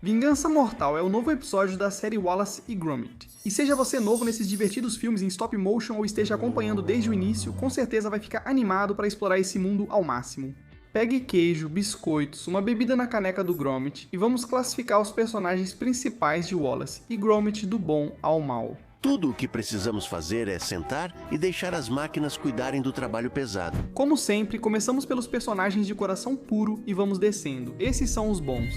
Vingança Mortal é o novo episódio da série Wallace e Gromit. E seja você novo nesses divertidos filmes em stop motion ou esteja acompanhando desde o início, com certeza vai ficar animado para explorar esse mundo ao máximo. Pegue queijo, biscoitos, uma bebida na caneca do Gromit e vamos classificar os personagens principais de Wallace e Gromit do bom ao mal. Tudo o que precisamos fazer é sentar e deixar as máquinas cuidarem do trabalho pesado. Como sempre, começamos pelos personagens de coração puro e vamos descendo. Esses são os bons.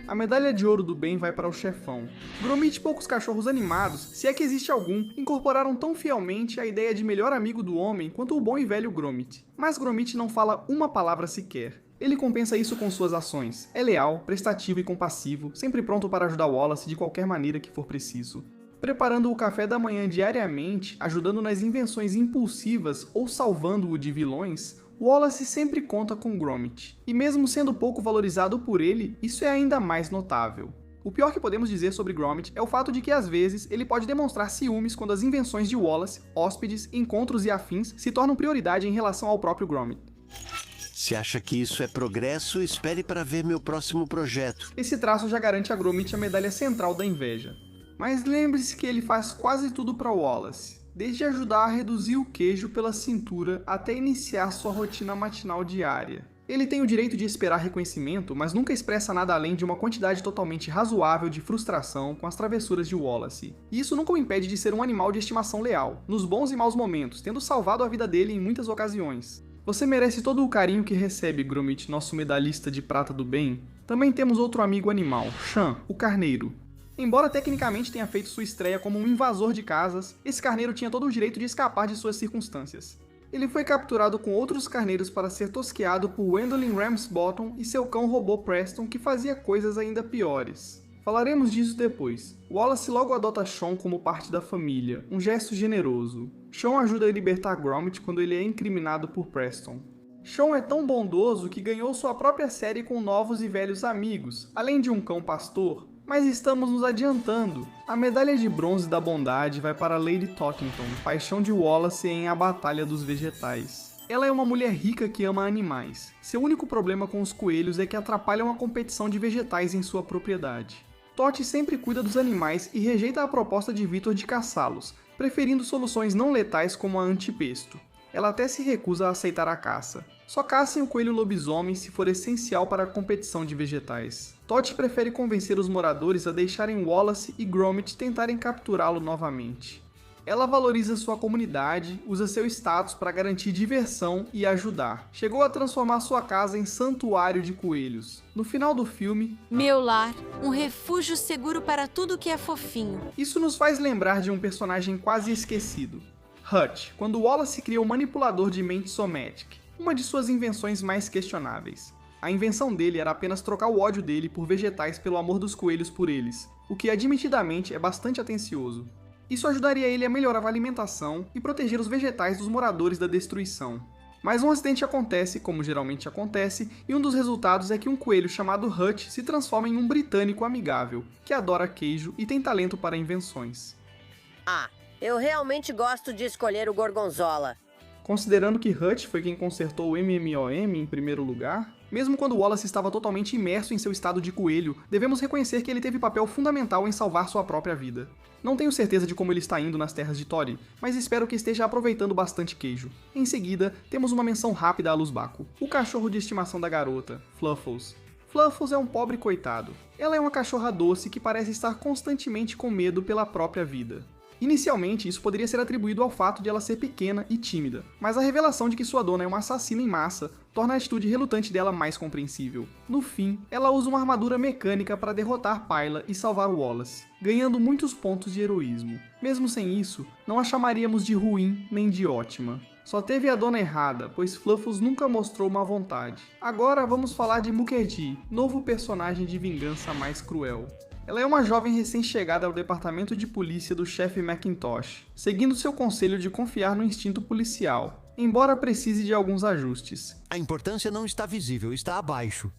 A medalha de ouro do bem vai para o chefão. Gromit e poucos cachorros animados, se é que existe algum, incorporaram tão fielmente a ideia de melhor amigo do homem quanto o bom e velho Gromit. Mas Gromit não fala uma palavra sequer. Ele compensa isso com suas ações. É leal, prestativo e compassivo, sempre pronto para ajudar Wallace de qualquer maneira que for preciso. Preparando o café da manhã diariamente, ajudando nas invenções impulsivas ou salvando-o de vilões, Wallace sempre conta com Gromit. E mesmo sendo pouco valorizado por ele, isso é ainda mais notável. O pior que podemos dizer sobre Gromit é o fato de que às vezes ele pode demonstrar ciúmes quando as invenções de Wallace, hóspedes, encontros e afins se tornam prioridade em relação ao próprio Gromit. Se acha que isso é progresso, espere para ver meu próximo projeto. Esse traço já garante a Gromit a medalha central da inveja. Mas lembre-se que ele faz quase tudo para Wallace, desde ajudar a reduzir o queijo pela cintura até iniciar sua rotina matinal diária. Ele tem o direito de esperar reconhecimento, mas nunca expressa nada além de uma quantidade totalmente razoável de frustração com as travessuras de Wallace. E isso nunca o impede de ser um animal de estimação leal, nos bons e maus momentos, tendo salvado a vida dele em muitas ocasiões. Você merece todo o carinho que recebe, Gromit, nosso medalhista de prata do bem. Também temos outro amigo animal, Chan, o carneiro. Embora tecnicamente tenha feito sua estreia como um invasor de casas, esse carneiro tinha todo o direito de escapar de suas circunstâncias. Ele foi capturado com outros carneiros para ser tosqueado por Gwendolyn Ramsbottom e seu cão robô Preston, que fazia coisas ainda piores. Falaremos disso depois. Wallace logo adota Sean como parte da família, um gesto generoso. Sean ajuda a libertar Gromit quando ele é incriminado por Preston. Sean é tão bondoso que ganhou sua própria série com novos e velhos amigos, além de um cão pastor. Mas estamos nos adiantando. A medalha de bronze da bondade vai para Lady Tottington, paixão de Wallace em A Batalha dos Vegetais. Ela é uma mulher rica que ama animais. Seu único problema com os coelhos é que atrapalham a competição de vegetais em sua propriedade. Tot sempre cuida dos animais e rejeita a proposta de Victor de caçá-los, preferindo soluções não letais como a antipesto. Ela até se recusa a aceitar a caça. Só caçem o coelho lobisomem se for essencial para a competição de vegetais. Tot prefere convencer os moradores a deixarem Wallace e Gromit tentarem capturá-lo novamente. Ela valoriza sua comunidade, usa seu status para garantir diversão e ajudar. Chegou a transformar sua casa em santuário de coelhos. No final do filme, meu lar, um refúgio seguro para tudo que é fofinho. Isso nos faz lembrar de um personagem quase esquecido. Hutch, quando Wallace cria o manipulador de mente Somatic, uma de suas invenções mais questionáveis. A invenção dele era apenas trocar o ódio dele por vegetais pelo amor dos coelhos por eles, o que admitidamente é bastante atencioso. Isso ajudaria ele a melhorar a alimentação e proteger os vegetais dos moradores da destruição. Mas um acidente acontece, como geralmente acontece, e um dos resultados é que um coelho chamado Hutch se transforma em um britânico amigável, que adora queijo e tem talento para invenções. Eu realmente gosto de escolher o Gorgonzola. Considerando que Hutch foi quem consertou o MMOM em primeiro lugar, mesmo quando Wallace estava totalmente imerso em seu estado de coelho, devemos reconhecer que ele teve papel fundamental em salvar sua própria vida. Não tenho certeza de como ele está indo nas terras de Tori, mas espero que esteja aproveitando bastante queijo. Em seguida, temos uma menção rápida a Luzbaco, o cachorro de estimação da garota, Fluffles. Fluffles é um pobre coitado. Ela é uma cachorra doce que parece estar constantemente com medo pela própria vida. Inicialmente, isso poderia ser atribuído ao fato de ela ser pequena e tímida, mas a revelação de que sua dona é uma assassina em massa torna a atitude relutante dela mais compreensível. No fim, ela usa uma armadura mecânica para derrotar Pyla e salvar Wallace, ganhando muitos pontos de heroísmo. Mesmo sem isso, não a chamaríamos de ruim nem de ótima. Só teve a dona errada, pois Fluffles nunca mostrou má vontade. Agora vamos falar de Mukherjee, novo personagem de vingança mais cruel. Ela é uma jovem recém-chegada ao departamento de polícia do chefe Macintosh, seguindo seu conselho de confiar no instinto policial, embora precise de alguns ajustes. A importância não está visível, está abaixo.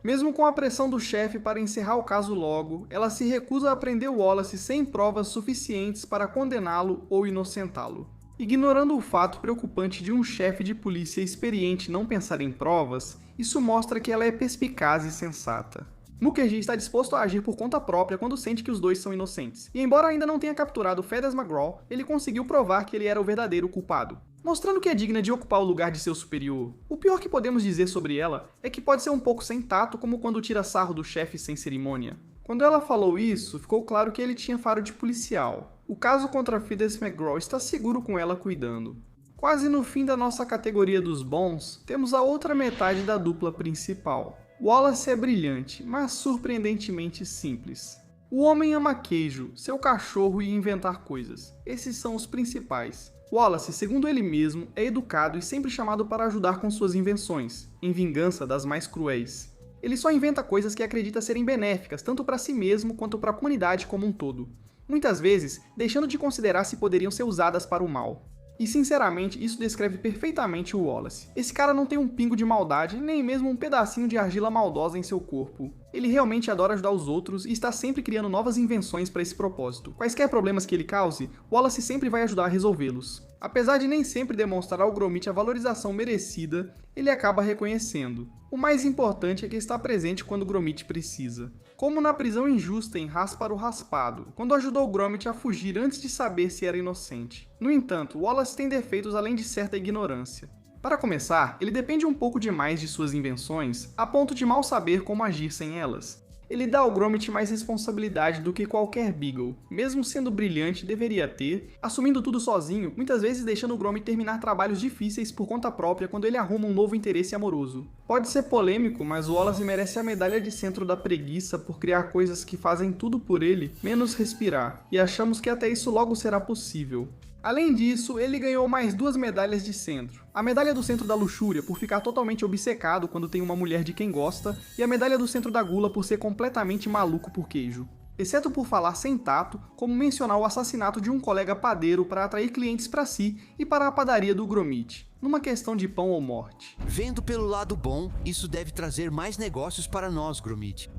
Mesmo com a pressão do chefe para encerrar o caso logo, ela se recusa a prender Wallace sem provas suficientes para condená-lo ou inocentá-lo. Ignorando o fato preocupante de um chefe de polícia experiente não pensar em provas, isso mostra que ela é perspicaz e sensata. Mukherjee está disposto a agir por conta própria quando sente que os dois são inocentes, e embora ainda não tenha capturado Feathers McGraw, ele conseguiu provar que ele era o verdadeiro culpado, mostrando que é digna de ocupar o lugar de seu superior. O pior que podemos dizer sobre ela é que pode ser um pouco sem tato, como quando tira sarro do chefe sem cerimônia. Quando ela falou isso, ficou claro que ele tinha faro de policial. O caso contra Feathers McGraw está seguro com ela cuidando. Quase no fim da nossa categoria dos bons, temos a outra metade da dupla principal. Wallace é brilhante, mas surpreendentemente simples. O homem ama queijo, seu cachorro e inventar coisas. Esses são os principais. Wallace, segundo ele mesmo, é educado e sempre chamado para ajudar com suas invenções, em vingança das mais cruéis. Ele só inventa coisas que acredita serem benéficas, tanto para si mesmo quanto para a comunidade como um todo. Muitas vezes, deixando de considerar se poderiam ser usadas para o mal. E sinceramente, isso descreve perfeitamente o Wallace. Esse cara não tem um pingo de maldade, nem mesmo um pedacinho de argila maldosa em seu corpo. Ele realmente adora ajudar os outros e está sempre criando novas invenções para esse propósito. Quaisquer problemas que ele cause, Wallace sempre vai ajudar a resolvê-los. Apesar de nem sempre demonstrar ao Gromit a valorização merecida, ele acaba reconhecendo. O mais importante é que está presente quando o Gromit precisa. Como na prisão injusta em Raspar o Raspado, quando ajudou o Gromit a fugir antes de saber se era inocente. No entanto, Wallace tem defeitos além de certa ignorância. Para começar, ele depende um pouco demais de suas invenções, a ponto de mal saber como agir sem elas. Ele dá ao Gromit mais responsabilidade do que qualquer Beagle, mesmo sendo brilhante, deveria ter, assumindo tudo sozinho, muitas vezes deixando o Gromit terminar trabalhos difíceis por conta própria quando ele arruma um novo interesse amoroso. Pode ser polêmico, mas o Wallace merece a medalha de centro da preguiça por criar coisas que fazem tudo por ele, menos respirar, e achamos que até isso logo será possível. Além disso, ele ganhou mais 2 medalhas de centro. A medalha do centro da luxúria por ficar totalmente obcecado quando tem uma mulher de quem gosta, e a medalha do centro da gula por ser completamente maluco por queijo. Exceto por falar sem tato, como mencionar o assassinato de um colega padeiro para atrair clientes para si e para a padaria do Gromit, numa questão de pão ou morte. Vendo pelo lado bom, isso deve trazer mais negócios para nós, Gromit.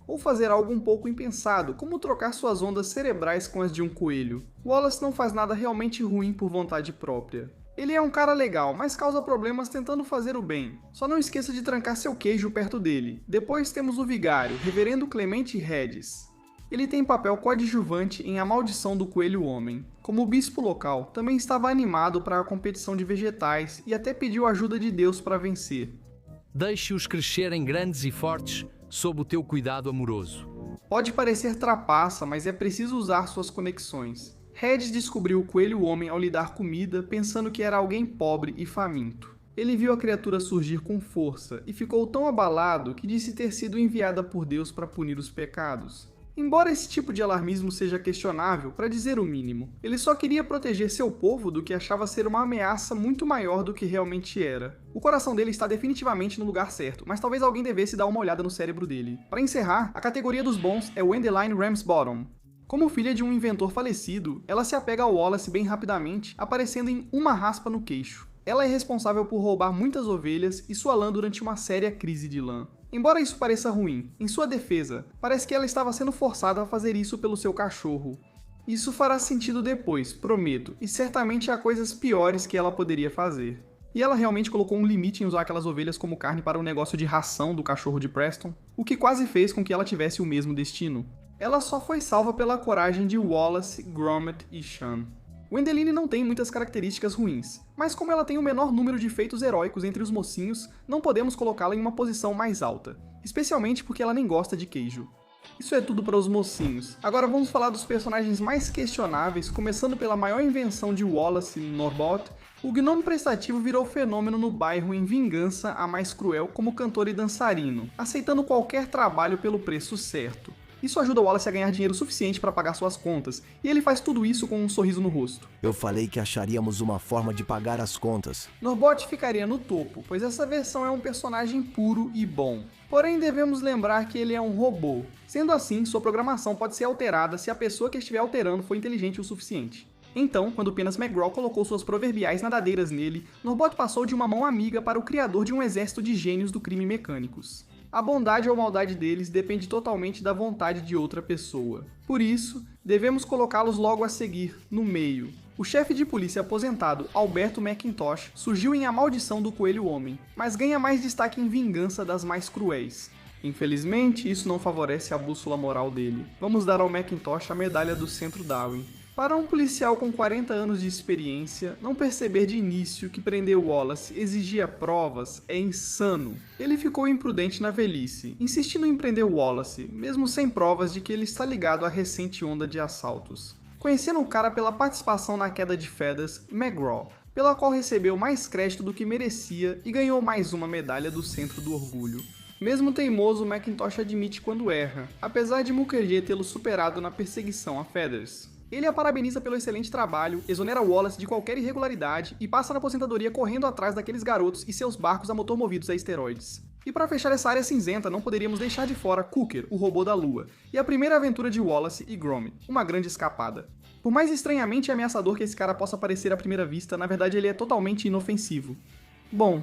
Ou fazer algo um pouco impensado, como trocar suas ondas cerebrais com as de um coelho. Wallace não faz nada realmente ruim por vontade própria. Ele é um cara legal, mas causa problemas tentando fazer o bem. Só não esqueça de trancar seu queijo perto dele. Depois temos o vigário, Reverendo Clemente Hedges. Ele tem papel coadjuvante em A Maldição do Coelho Homem. Como bispo local, também estava animado para a competição de vegetais e até pediu ajuda de Deus para vencer. Deixe-os crescerem grandes e fortes, sob o teu cuidado amoroso. Pode parecer trapaça, mas é preciso usar suas conexões. Hedges descobriu o Coelho Homem ao lhe dar comida, pensando que era alguém pobre e faminto. Ele viu a criatura surgir com força e ficou tão abalado que disse ter sido enviada por Deus para punir os pecados. Embora esse tipo de alarmismo seja questionável, para dizer o mínimo, ele só queria proteger seu povo do que achava ser uma ameaça muito maior do que realmente era. O coração dele está definitivamente no lugar certo, mas talvez alguém devesse dar uma olhada no cérebro dele. Para encerrar, a categoria dos bons é Wendeline Ramsbottom. Como filha de um inventor falecido, ela se apega ao Wallace bem rapidamente, aparecendo em uma raspa no queixo. Ela é responsável por roubar muitas ovelhas e sua lã durante uma séria crise de lã. Embora isso pareça ruim, em sua defesa, parece que ela estava sendo forçada a fazer isso pelo seu cachorro. Isso fará sentido depois, prometo, e certamente há coisas piores que ela poderia fazer. E ela realmente colocou um limite em usar aquelas ovelhas como carne para o negócio de ração do cachorro de Preston, o que quase fez com que ela tivesse o mesmo destino. Ela só foi salva pela coragem de Wallace, Gromit e Sean. Wendeline não tem muitas características ruins, mas como ela tem o menor número de feitos heróicos entre os mocinhos, não podemos colocá-la em uma posição mais alta, especialmente porque ela nem gosta de queijo. Isso é tudo para os mocinhos. Agora vamos falar dos personagens mais questionáveis, começando pela maior invenção de Wallace, Norbot. O gnomo prestativo virou fenômeno no bairro em vingança à mais cruel como cantor e dançarino, aceitando qualquer trabalho pelo preço certo. Isso ajuda o Wallace a ganhar dinheiro suficiente para pagar suas contas, e ele faz tudo isso com um sorriso no rosto. Eu falei que acharíamos uma forma de pagar as contas. Norbot ficaria no topo, pois essa versão é um personagem puro e bom. Porém, devemos lembrar que ele é um robô. Sendo assim, sua programação pode ser alterada se a pessoa que estiver alterando for inteligente o suficiente. Então, quando Penas McGraw colocou suas proverbiais nadadeiras nele, Norbot passou de uma mão amiga para o criador de um exército de gênios do crime mecânicos. A bondade ou maldade deles depende totalmente da vontade de outra pessoa. Por isso, devemos colocá-los logo a seguir, no meio. O chefe de polícia aposentado, Alberto McIntosh, surgiu em A Maldição do Coelho Homem, mas ganha mais destaque em Vingança das Mais Cruéis. Infelizmente, isso não favorece a bússola moral dele. Vamos dar ao Macintosh a medalha do Centro Darwin. Para um policial com 40 anos de experiência, não perceber de início que prender Wallace exigia provas é insano. Ele ficou imprudente na velhice, insistindo em prender Wallace, mesmo sem provas de que ele está ligado à recente onda de assaltos. Conhecendo o cara pela participação na queda de Feathers, McGraw, pela qual recebeu mais crédito do que merecia e ganhou mais uma medalha do Centro do Orgulho. Mesmo teimoso, Macintosh admite quando erra, apesar de Mukherjee tê-lo superado na perseguição a Feathers. Ele a parabeniza pelo excelente trabalho, exonera Wallace de qualquer irregularidade e passa na aposentadoria correndo atrás daqueles garotos e seus barcos a motor movidos a esteroides. E para fechar essa área cinzenta, não poderíamos deixar de fora Cooker, o robô da Lua, e a primeira aventura de Wallace e Gromit, uma grande escapada. Por mais estranhamente ameaçador que esse cara possa parecer à primeira vista, na verdade ele é totalmente inofensivo. Bom,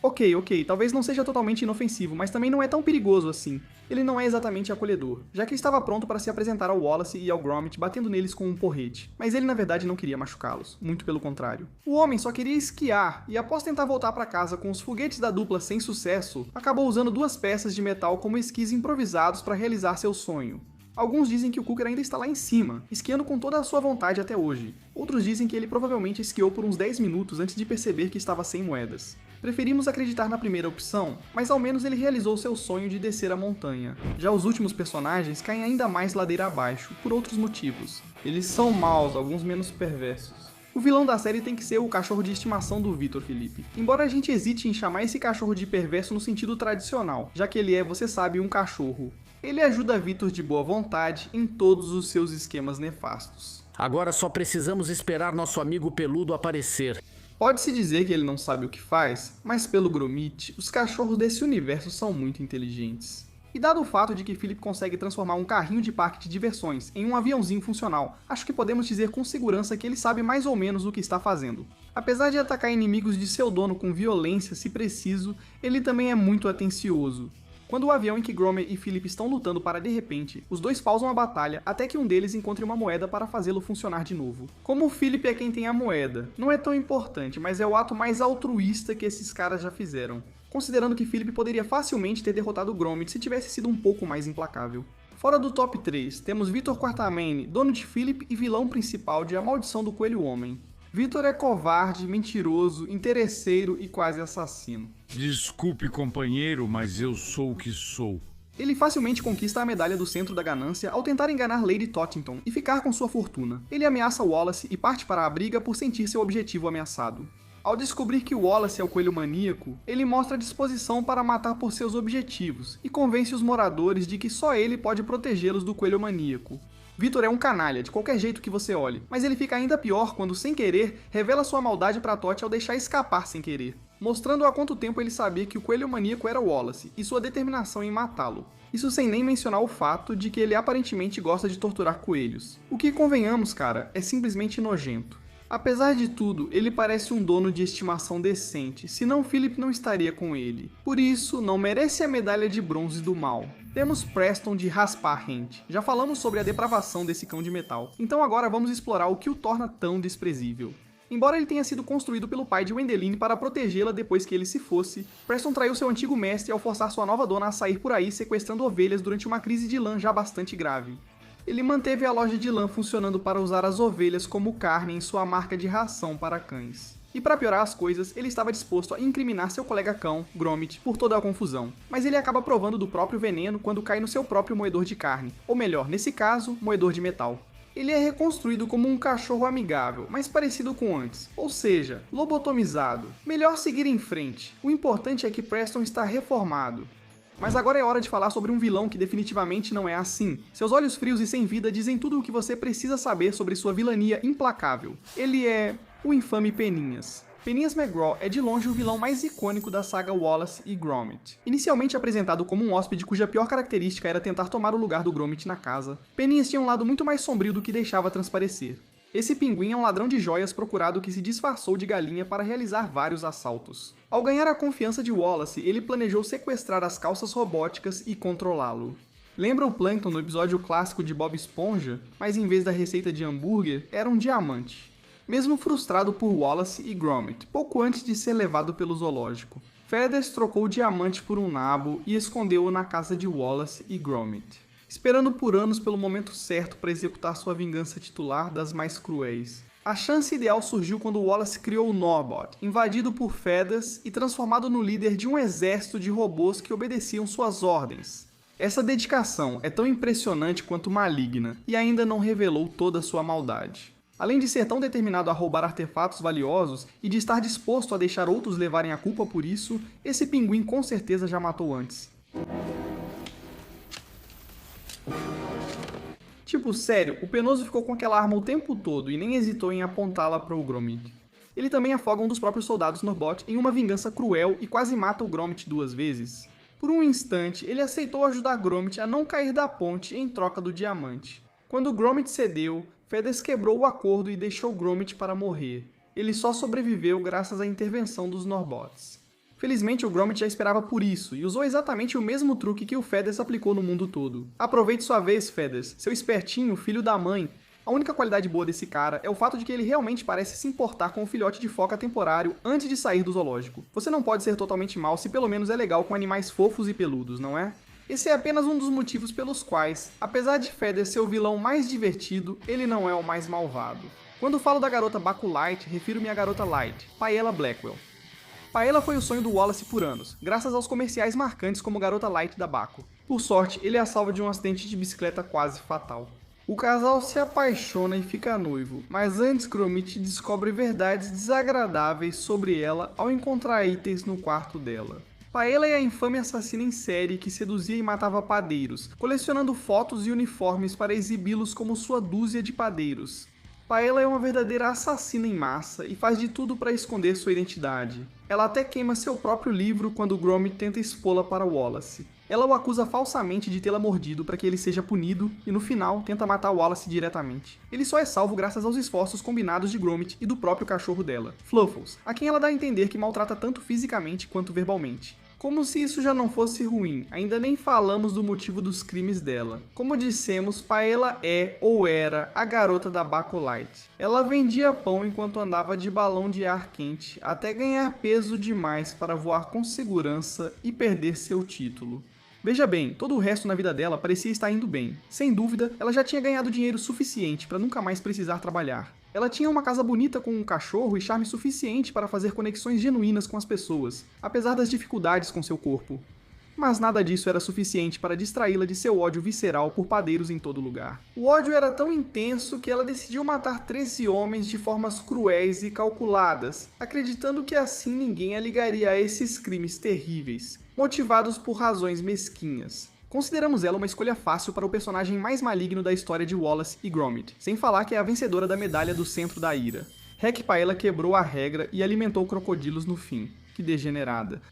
ok, talvez não seja totalmente inofensivo, mas também não é tão perigoso assim. Ele não é exatamente acolhedor, já que estava pronto para se apresentar ao Wallace e ao Gromit batendo neles com um porrete, mas ele na verdade não queria machucá-los, muito pelo contrário. O homem só queria esquiar, e após tentar voltar para casa com os foguetes da dupla sem sucesso, acabou usando 2 peças de metal como esquis improvisados para realizar seu sonho. Alguns dizem que o Cooker ainda está lá em cima, esquiando com toda a sua vontade até hoje. Outros dizem que ele provavelmente esquiou por uns 10 minutos antes de perceber que estava sem moedas. Preferimos acreditar na primeira opção, mas ao menos ele realizou seu sonho de descer a montanha. Já os últimos personagens caem ainda mais ladeira abaixo, por outros motivos. Eles são maus, alguns menos perversos. O vilão da série tem que ser o cachorro de estimação do Victor, Felipe. Embora a gente hesite em chamar esse cachorro de perverso no sentido tradicional, já que ele é, você sabe, um cachorro. Ele ajuda Victor de boa vontade em todos os seus esquemas nefastos. Agora só precisamos esperar nosso amigo peludo aparecer. Pode-se dizer que ele não sabe o que faz, mas pelo Gromit, os cachorros desse universo são muito inteligentes. E dado o fato de que Philip consegue transformar um carrinho de parque de diversões em um aviãozinho funcional, acho que podemos dizer com segurança que ele sabe mais ou menos o que está fazendo. Apesar de atacar inimigos de seu dono com violência se preciso, ele também é muito atencioso. Quando o avião em que Gromit e Philip estão lutando para de repente, os dois pausam a batalha até que um deles encontre uma moeda para fazê-lo funcionar de novo. Como o Philip é quem tem a moeda, não é tão importante, mas é o ato mais altruísta que esses caras já fizeram, considerando que Philip poderia facilmente ter derrotado Gromit se tivesse sido um pouco mais implacável. Fora do top 3, temos Victor Quartermain, dono de Philip e vilão principal de A Maldição do Coelho Homem. Victor é covarde, mentiroso, interesseiro e quase assassino. Desculpe, companheiro, mas eu sou o que sou. Ele facilmente conquista a medalha do Centro da Ganância ao tentar enganar Lady Tottington e ficar com sua fortuna. Ele ameaça Wallace e parte para a briga por sentir seu objetivo ameaçado. Ao descobrir que Wallace é o coelho maníaco, ele mostra disposição para matar por seus objetivos e convence os moradores de que só ele pode protegê-los do coelho maníaco. Victor é um canalha, de qualquer jeito que você olhe, mas ele fica ainda pior quando, sem querer, revela sua maldade para Tot ao deixar escapar sem querer, mostrando há quanto tempo ele sabia que o coelho maníaco era Wallace e sua determinação em matá-lo. Isso sem nem mencionar o fato de que ele aparentemente gosta de torturar coelhos. O que, convenhamos, cara, é simplesmente nojento. Apesar de tudo, ele parece um dono de estimação decente, senão Philip não estaria com ele. Por isso, não merece a medalha de bronze do mal. Temos Preston de raspar rente. Já falamos sobre a depravação desse cão de metal, então agora vamos explorar o que o torna tão desprezível. Embora ele tenha sido construído pelo pai de Wendeline para protegê-la depois que ele se fosse, Preston traiu seu antigo mestre ao forçar sua nova dona a sair por aí sequestrando ovelhas durante uma crise de lã já bastante grave. Ele manteve a loja de lã funcionando para usar as ovelhas como carne em sua marca de ração para cães. E para piorar as coisas, ele estava disposto a incriminar seu colega cão, Gromit, por toda a confusão. Mas ele acaba provando do próprio veneno quando cai no seu próprio moedor de carne, ou melhor, nesse caso, moedor de metal. Ele é reconstruído como um cachorro amigável, mas parecido com antes, ou seja, lobotomizado. Melhor seguir em frente. O importante é que Preston está reformado. Mas agora é hora de falar sobre um vilão que definitivamente não é assim. Seus olhos frios e sem vida dizem tudo o que você precisa saber sobre sua vilania implacável. Ele é o infame Peninhas. Peninhas McGraw é de longe o vilão mais icônico da saga Wallace e Gromit. Inicialmente apresentado como um hóspede cuja pior característica era tentar tomar o lugar do Gromit na casa, Peninhas tinha um lado muito mais sombrio do que deixava transparecer. Esse pinguim é um ladrão de joias procurado que se disfarçou de galinha para realizar vários assaltos. Ao ganhar a confiança de Wallace, ele planejou sequestrar as calças robóticas e controlá-lo. Lembra o Plankton no episódio clássico de Bob Esponja, mas em vez da receita de hambúrguer, era um diamante. Mesmo frustrado por Wallace e Gromit, pouco antes de ser levado pelo zoológico. Feathers trocou o diamante por um nabo e escondeu-o na casa de Wallace e Gromit, esperando por anos pelo momento certo para executar sua vingança titular das mais cruéis. A chance ideal surgiu quando Wallace criou o Norbot, invadido por Feathers e transformado no líder de um exército de robôs que obedeciam suas ordens. Essa dedicação é tão impressionante quanto maligna e ainda não revelou toda a sua maldade. Além de ser tão determinado a roubar artefatos valiosos e de estar disposto a deixar outros levarem a culpa por isso, esse pinguim com certeza já matou antes. Tipo, sério, o Penoso ficou com aquela arma o tempo todo e nem hesitou em apontá-la para o Gromit. Ele também afoga um dos próprios soldados Norbot em uma vingança cruel e quase mata o Gromit 2 vezes. Por um instante, ele aceitou ajudar Gromit a não cair da ponte em troca do diamante. Quando Gromit cedeu, Feathers quebrou o acordo e deixou Gromit para morrer. Ele só sobreviveu graças à intervenção dos Norbots. Felizmente o Gromit já esperava por isso, e usou exatamente o mesmo truque que o Feathers aplicou no mundo todo. Aproveite sua vez, Feathers, seu espertinho filho da mãe. A única qualidade boa desse cara é o fato de que ele realmente parece se importar com o filhote de foca temporário antes de sair do zoológico. Você não pode ser totalmente mau se pelo menos é legal com animais fofos e peludos, não é? Esse é apenas um dos motivos pelos quais, apesar de Feathers ser o vilão mais divertido, ele não é o mais malvado. Quando falo da garota Baku Light, refiro-me à garota Light, Paella Blackwell. Paella foi o sonho do Wallace por anos, graças aos comerciais marcantes como Garota Light da Baku. Por sorte, ele a salva de um acidente de bicicleta quase fatal. O casal se apaixona e fica noivo, mas antes Gromit descobre verdades desagradáveis sobre ela ao encontrar itens no quarto dela. Paella é a infame assassina em série que seduzia e matava padeiros, colecionando fotos e uniformes para exibi-los como sua dúzia de padeiros. Paella é uma verdadeira assassina em massa e faz de tudo para esconder sua identidade. Ela até queima seu próprio livro quando Gromit tenta expô-la para Wallace. Ela o acusa falsamente de tê-la mordido para que ele seja punido e no final tenta matar Wallace diretamente. Ele só é salvo graças aos esforços combinados de Gromit e do próprio cachorro dela, Fluffles, a quem ela dá a entender que maltrata tanto fisicamente quanto verbalmente. Como se isso já não fosse ruim, ainda nem falamos do motivo dos crimes dela. Como dissemos, Paella é, ou era, a garota da Baku Light. Ela vendia pão enquanto andava de balão de ar quente, até ganhar peso demais para voar com segurança e perder seu título. Veja bem, todo o resto na vida dela parecia estar indo bem. Sem dúvida, ela já tinha ganhado dinheiro suficiente para nunca mais precisar trabalhar. Ela tinha uma casa bonita com um cachorro e charme suficiente para fazer conexões genuínas com as pessoas, apesar das dificuldades com seu corpo. Mas nada disso era suficiente para distraí-la de seu ódio visceral por padeiros em todo lugar. O ódio era tão intenso que ela decidiu matar 13 homens de formas cruéis e calculadas, acreditando que assim ninguém a ligaria a esses crimes terríveis, motivados por razões mesquinhas. Consideramos ela uma escolha fácil para o personagem mais maligno da história de Wallace e Gromit, sem falar que é a vencedora da medalha do Centro da Ira. Paella quebrou a regra e alimentou crocodilos no fim. Que degenerada.